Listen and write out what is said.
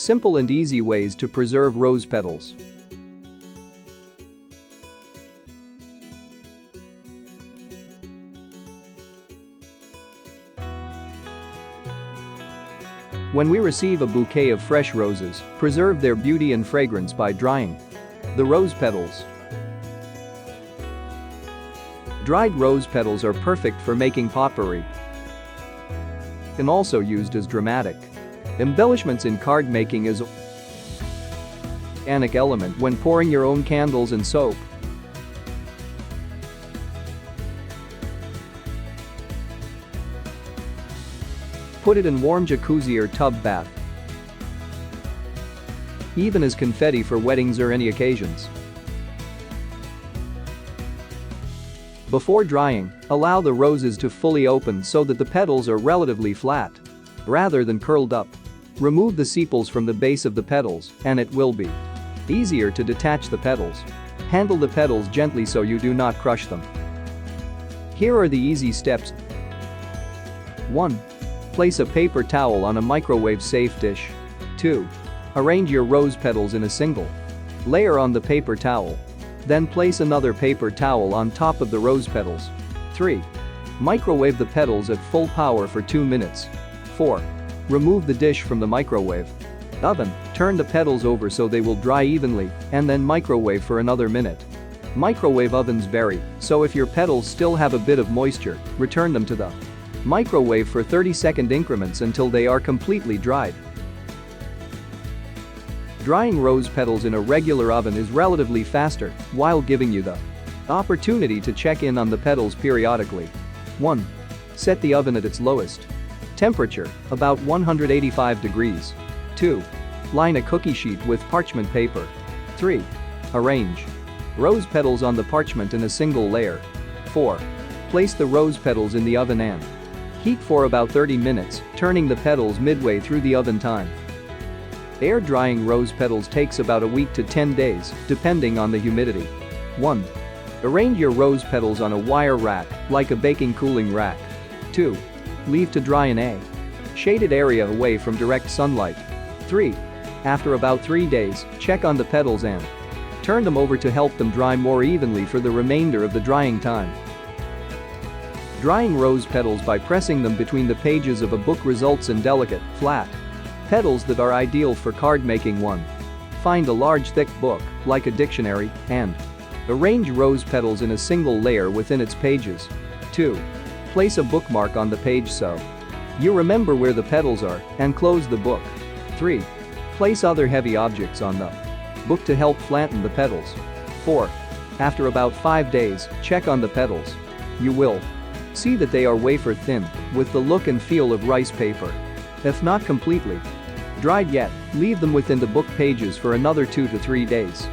Simple and easy ways to preserve rose petals. When we receive a bouquet of fresh roses, preserve their beauty and fragrance by drying the rose petals. Dried rose petals are perfect for making potpourri and also used as dramatic embellishments in card making as an organic element when pouring your own candles and soap. Put it in warm jacuzzi or tub bath. Even as confetti for weddings or any occasions. Before drying, allow the roses to fully open so that the petals are relatively flat rather than curled up. Remove the sepals from the base of the petals and it will be easier to detach the petals. Handle the petals gently so you do not crush them. Here are the easy steps. 1. Place a paper towel on a microwave-safe dish. 2. Arrange your rose petals in a single layer on the paper towel. Then place another paper towel on top of the rose petals. 3. Microwave the petals at full power for 2 minutes. 4. Remove the dish from the microwave oven, turn the petals over so they will dry evenly, and then microwave for another minute. Microwave ovens vary, so if your petals still have a bit of moisture, return them to the microwave for 30-second increments until they are completely dried. Drying rose petals in a regular oven is relatively faster, while giving you the opportunity to check in on the petals periodically. 1. Set the oven at its lowest temperature, about 185 degrees. 2. Line a cookie sheet with parchment paper. 3. Arrange rose petals on the parchment in a single layer. 4. Place the rose petals in the oven and heat for about 30 minutes, turning the petals midway through the oven time. Air drying rose petals takes about a week to 10 days, depending on the humidity. 1. Arrange your rose petals on a wire rack, like a baking cooling rack. 2. Leave to dry in a shaded area away from direct sunlight. 3. After about 3 days, check on the petals and turn them over to help them dry more evenly for the remainder of the drying time. Drying rose petals by pressing them between the pages of a book results in delicate, flat petals that are ideal for card making. 1. Find a large thick book, like a dictionary, and arrange rose petals in a single layer within its pages. 2. Place a bookmark on the page so you remember where the petals are and close the book. 3. Place other heavy objects on the book to help flatten the petals. 4. After about 5 days, check on the petals. You will see that they are wafer thin, with the look and feel of rice paper. If not completely dried yet, leave them within the book pages for another 2 to 3 days.